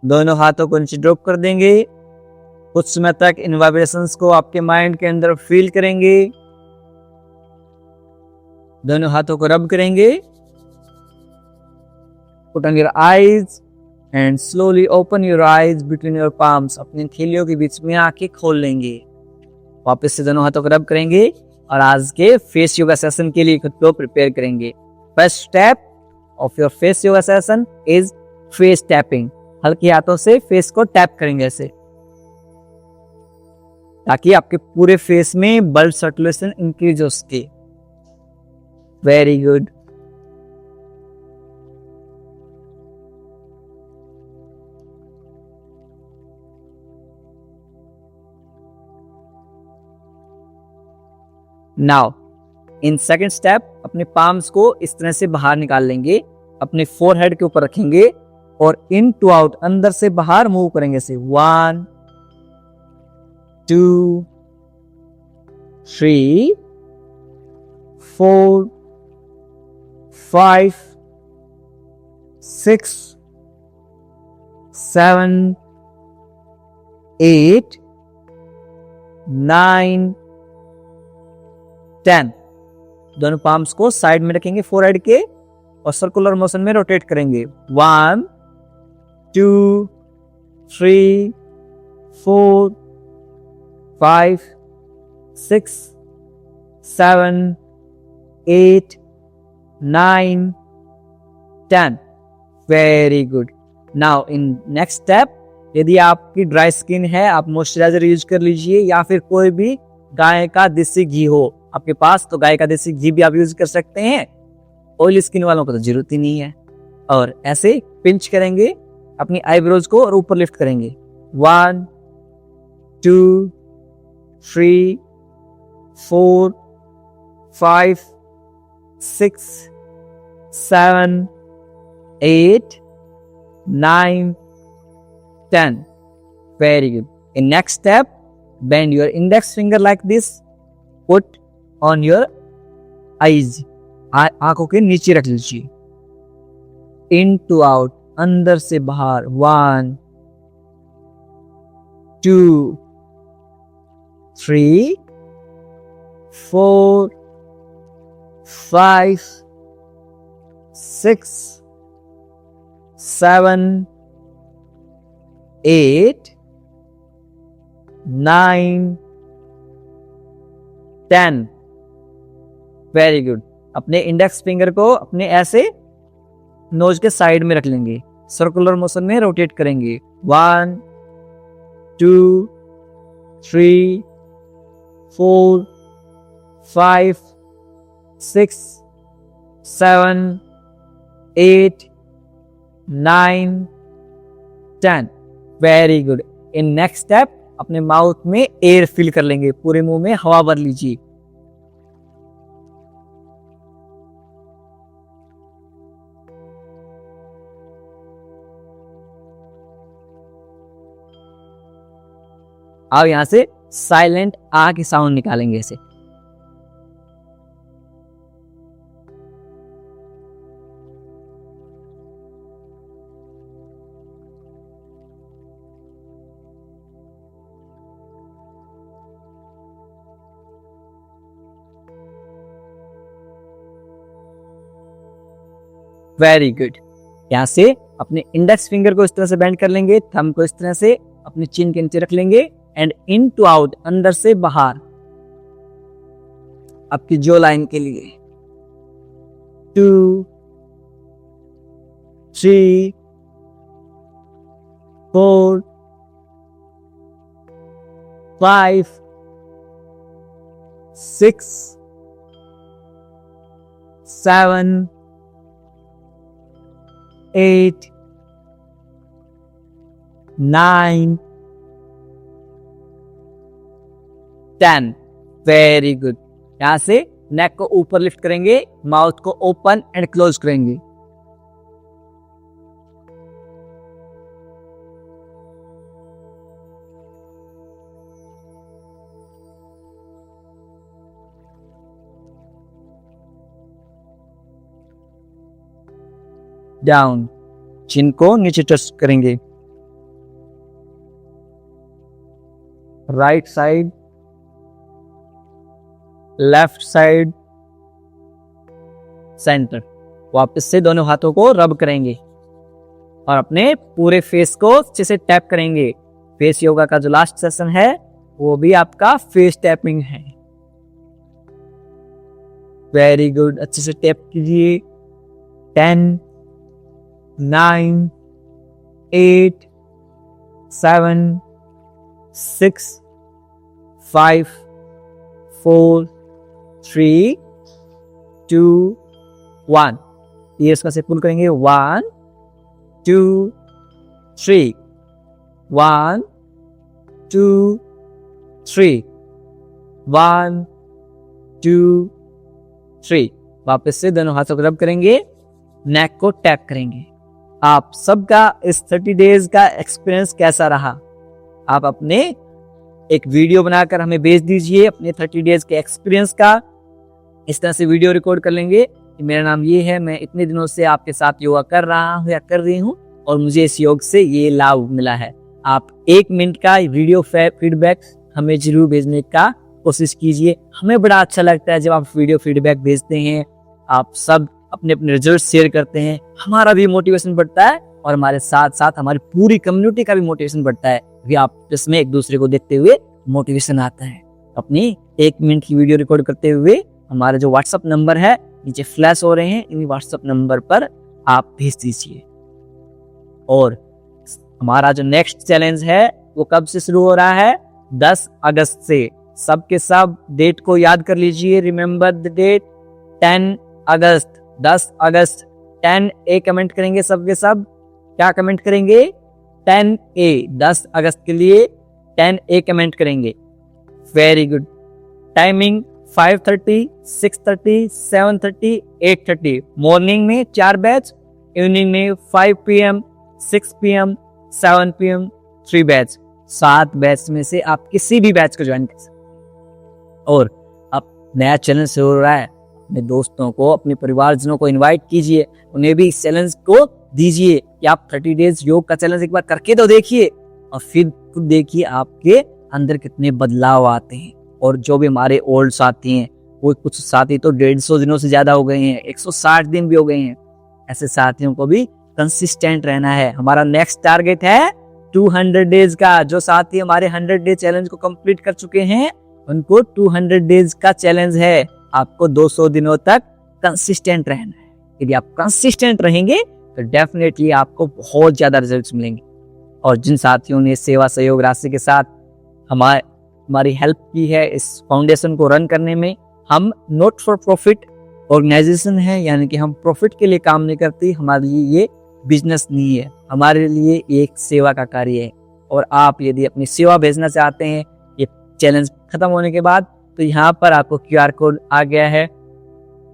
दोनों हाथों को नीचे ड्रॉप कर देंगे। कुछ समय तक इन वाइब्रेशंस को आपके माइंड के अंदर फील करेंगे। दोनों हाथों को रब करेंगे। Put on your eyes, and slowly open your eyes between your palms, अपनी थैलियों के बीच में आंखें खोल लेंगे। वापस से दोनों हाथों को रब करेंगे और आज के फेस योगा सेशन के लिए खुद को प्रिपेयर करेंगे। First step of your face yoga session is face tapping. हल्के हाथों से फेस को टैप करेंगे ऐसे, ताकि आपके पूरे फेस में ब्लड सर्कुलेशन इंक्रीज हो सके। Very good. Now in second step अपने पाम्स को इस तरह से बाहर निकाल लेंगे, अपने फोरहेड के ऊपर रखेंगे और इन टू आउट, अंदर से बाहर मूव करेंगे ऐसे। 1 2 3 4 5 6 7 8 9 10। दोनों पाम्स को साइड में रखेंगे फोरहेड के और सर्कुलर मोशन में रोटेट करेंगे। 1 2 3 4 5 6 7 8 9 10। Very good. Now in next step, यदि आपकी ड्राई स्किन है आप मॉइस्चराइजर यूज कर लीजिए, या फिर कोई भी गाय का देसी घी हो आपके पास तो गाय का देसी घी भी आप यूज कर सकते हैं। ऑयल स्किन वालों को तो जरूरत ही नहीं है। और ऐसे पिंच करेंगे अपनी आईब्रोज को और ऊपर लिफ्ट करेंगे। 1 2 3 4 5 6 7 8 9 10। Very good. In next step, bend your index finger like this. Put on your eyes. आंखों के नीचे रख लीजिए। इन टू आउट, अंदर से बाहर। 1 2 3 4 5 6 7 8 9 10। Very good. अपने इंडेक्स फिंगर को अपने ऐसे नोज के साइड में रख लेंगे, सर्कुलर मोशन में रोटेट करेंगे। 1 2 3 4 5 6 7 8 9 10। Very good. In next step अपने माउथ में एयर फिल कर लेंगे, पूरे मुंह में हवा भर लीजिए। अब यहां से साइलेंट आ की साउंड निकालेंगे ऐसे। Very good. यहां से अपने इंडेक्स फिंगर को इस तरह से बेंड कर लेंगे, थंब को इस तरह से अपने चिन के नीचे रख लेंगे एंड इन टू आउट, अंदर से बाहर आपकी जो लाइन के लिए। 2 3 4 5 6 7 8 9 10। Very good. यहां से नेक को ऊपर लिफ्ट करेंगे, माउथ को ओपन एंड क्लोज करेंगे। डाउन, चिन को नीचे टच करेंगे। Right side, left side, centre. वापस से दोनों हाथों को रब करेंगे। और अपने पूरे फेस को अच्छे से टैप करेंगे। फेस योगा का जो लास्ट सेशन है वो भी आपका फेस टैपिंग है। वेरी गुड, अच्छे से टैप कीजिए। 10, 9, 8, 7, 6, 5, 4, 3, 2, 1। ईयर्स का से पुल करेंगे। 1, 2, 3, 1, 2, 3, 1, 2, 3। वापस से दोनों हाथों को रब करेंगे, नेक को टैप करेंगे। आप सबका इस 30 डेज का एक्सपीरियंस कैसा रहा? आप अपने एक वीडियो बनाकर हमें भेज दीजिए अपने 30 डेज के एक्सपीरियंस का। इस तरह से वीडियो रिकॉर्ड कर लेंगे कि मेरा नाम ये है, मैं इतने दिनों से आपके साथ योगा कर रहा हूँ या कर रही हूँ और मुझे इस योग से ये लाभ मिला है। आप 1 मिनट का वीडियो फीडबैक हमें जरूर भेजने का कोशिश कीजिए। हमें बड़ा अच्छा लगता है जब आप वीडियो फीडबैक भेजते हैं, आप सब अपने अपने रिजल्ट शेयर करते हैं। हमारा भी मोटिवेशन बढ़ता है और हमारे साथ साथ हमारी पूरी कम्युनिटी का भी मोटिवेशन बढ़ता है, क्योंकि आप इसमें एक दूसरे को देखते हुए मोटिवेशन आता है। अपनी 1 मिनट की वीडियो रिकॉर्ड करते हुए हमारे जो व्हाट्सएप नंबर है नीचे फ्लैश हो रहे हैं, इन व्हाट्सएप नंबर पर आप भेज दीजिए। और हमारा जो नेक्स्ट चैलेंज है वो कब से शुरू हो रहा है? 10 अगस्त से। सबके सब डेट को याद कर लीजिए, रिमेंबर द डेट, 10 अगस्त, 10 अगस्त। 10A कमेंट करेंगे सबके सब। क्या कमेंट करेंगे? 10A, 10 अगस्त के लिए 10A कमेंट करेंगे। Very good. टाइमिंग 5:30, 6:30, 7:30, 8:30। मॉर्निंग में 4 बैच, इवनिंग में 5 PM, 6 PM, 7 PM 3 batch. 7 batch में से आप किसी भी बैच को ज्वाइन कर सकते हैं। और अब नया चैलेंज शुरू हो रहा है, अपने दोस्तों को, अपने परिवारजनों को इनवाइट कीजिए, उन्हें भी इस चैलेंज को दीजिए कि आप 30 डेज योग का चैलेंज एक बार करके तो देखिए और फिर खुद देखिए आपके अंदर कितने बदलाव आते हैं। और जो भी हमारे ओल्ड साथी हैं, वो कुछ साथी तो 150 दिनों से ज्यादा हो गए हैं, 160 दिन भी हो गए हैं। ऐसे साथियों को भी कंसिस्टेंट रहना है। हमारा नेक्स्ट टारगेट है 200 डेज का। जो साथी हमारे 100 डे चैलेंज को कंप्लीट कर चुके हैं उनको 200 डेज का चैलेंज है। आपको 200 दिनों तक कंसिस्टेंट रहना है। यदि आप कंसिस्टेंट रहेंगे तो डेफिनेटली आपको बहुत ज्यादा रिजल्ट्स मिलेंगे। और जिन साथियों ने सेवा सहयोग राशि के साथ हमारी हेल्प की है इस फाउंडेशन को रन करने में, हम नॉट फॉर प्रॉफिट ऑर्गेनाइजेशन है, यानी कि हम प्रॉफिट के लिए काम नहीं करते। हमारे लिए ये बिजनेस नहीं है, हमारे लिए एक सेवा का कार्य है। और आप यदि अपनी सेवा भेजना चाहते हैं ये चैलेंज खत्म होने के बाद, तो यहाँ पर आपको QR कोड आ गया है।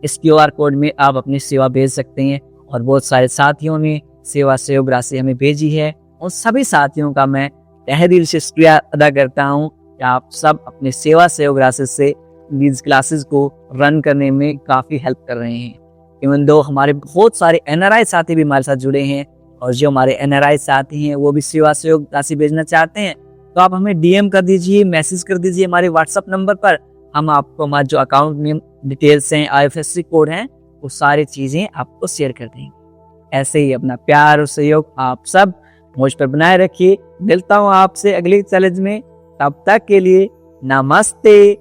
इस QR कोड में आप अपनी सेवा भेज सकते हैं। और बहुत सारे साथियों ने सेवा सहयोग राशि हमें भेजी है, उन सभी साथियों का मैं तहे दिल से शुक्रिया अदा करता हूँ कि आप सब अपने सेवा सहयोग राशि से लीज क्लासेस को रन करने में काफ़ी हेल्प कर रहे हैं। इवन दो हमारे बहुत सारे NRI साथी भी हमारे साथ जुड़े हैं, और जो हमारे NRI साथी हैं वो भी सेवा सहयोग राशि भेजना चाहते हैं, तो आप हमें DM कर दीजिए, मैसेज कर दीजिए हमारे व्हाट्सएप नंबर पर। हम आपको हमारे जो अकाउंट में डिटेल्स हैं, IFSC कोड हैं, वो सारी चीज़ें आपको शेयर कर देंगे। ऐसे ही अपना प्यार और सहयोग आप सब मुझ पर बनाए रखिए। मिलता हूँ आपसे अगले चैलेंज में, तब तक के लिए नमस्ते।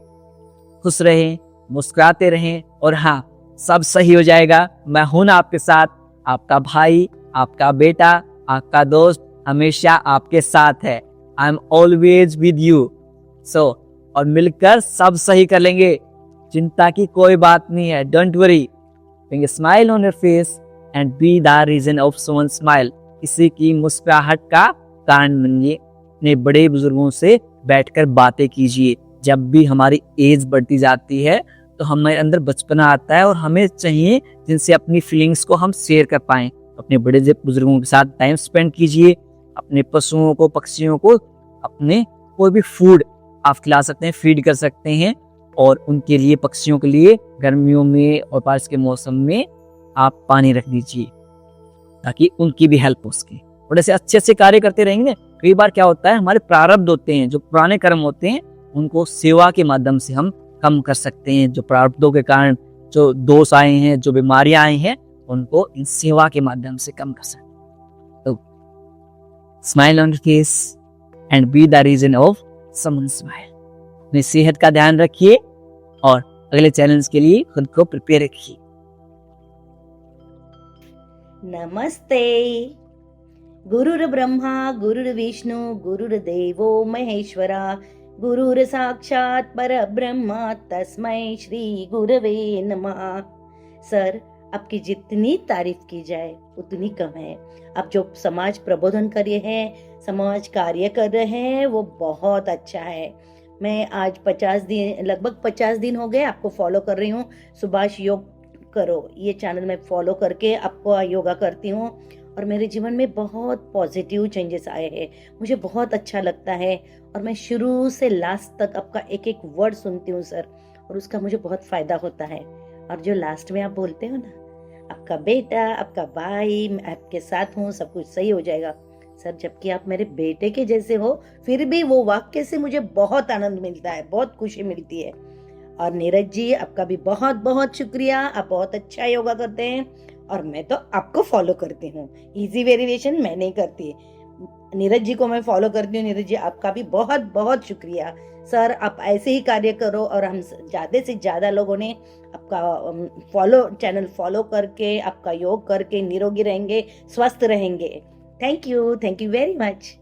खुश रहें, मुस्कुराते रहें, और हाँ, सब सही हो जाएगा। मैं हूं ना आपके साथ, आपका भाई, आपका बेटा, आपका दोस्त हमेशा आपके साथ है। I am always with you. So और मिलकर सब सही कर लेंगे। चिंता की कोई बात नहीं है। Don't worry, smile on your face and be the reason of someone smile. किसी की मुस्कुराहट का कारण बनिए। अपने बड़े बुजुर्गों से बैठकर बातें कीजिए। जब भी हमारी एज बढ़ती जाती है तो हमारे अंदर बचपना आता है, और हमें चाहिए जिनसे अपनी फीलिंग्स को हम शेयर कर पाएं। अपने बड़े बुजुर्गों के साथ टाइम स्पेंड कीजिए। अपने पशुओं को, पक्षियों को अपने कोई भी फूड आप खिला सकते हैं, फीड कर सकते हैं। और उनके लिए, पक्षियों के लिए गर्मियों में और बारिश के मौसम में आप पानी रख दीजिए, ताकि उनकी भी हेल्प हो सके। और ऐसे अच्छे अच्छे कार्य करते रहेंगे। कई बार क्या होता है, हमारे प्रारब्ध होते हैं, जो पुराने कर्म होते हैं, उनको सेवा के माध्यम से हम कम कर सकते हैं। जो प्रारब्धों के कारण जो दोष आए हैं, जो बीमारियां आई हैं, उनको इन सेवा के माध्यम से कम कर सकते हैं। तो Smile on your face and be the reason of someone's smile. अपनी सेहत का ध्यान रखिए और अगले चैलेंज के लिए खुद को प्रिपेयर रखिए। नमस्ते। गुरुर्ब्रह्मा गुरुर्विष्णु गुरुर्देवो महेश्वरा गुरुर साक्षात परब्रह्म तस्मै श्री गुरवे नमः। सर, आपकी जितनी तारीफ की जाए उतनी कम है। आप जो समाज प्रबोधन कर रहे हैं, समाज कार्य कर रहे हैं, वो बहुत अच्छा है। मैं आज लगभग 50 दिन हो गए आपको फॉलो कर रही हूँ। सुभाष योग करो ये चैनल में फॉलो करके आपको योगा करती हूँ और मेरे जीवन में बहुत पॉजिटिव चेंजेस आए हैं। मुझे बहुत अच्छा लगता है और मैं शुरू से लास्ट तक आपका एक एक वर्ड सुनती हूँ सर, और उसका मुझे बहुत फायदा होता है। और जो लास्ट में आप बोलते हो ना, आपका बेटा, आपका भाई, मैं आपके साथ हूँ, सब कुछ सही हो जाएगा। सर, जबकि आप मेरे बेटे के जैसे हो, फिर भी वो वाक्य से मुझे बहुत आनंद मिलता है, बहुत खुशी मिलती है। और नीरज जी, आपका भी बहुत बहुत शुक्रिया। आप बहुत अच्छा योगा करते हैं और मैं तो आपको फॉलो करती हूँ। इजी वेरिएशन मैं नहीं करती, नीरज जी को मैं फॉलो करती हूँ। नीरज जी, आपका भी बहुत बहुत शुक्रिया। सर, आप ऐसे ही कार्य करो और हम ज़्यादा से ज़्यादा लोगों ने आपका चैनल फॉलो करके, आपका योग करके निरोगी रहेंगे, स्वस्थ रहेंगे। Thank you very much.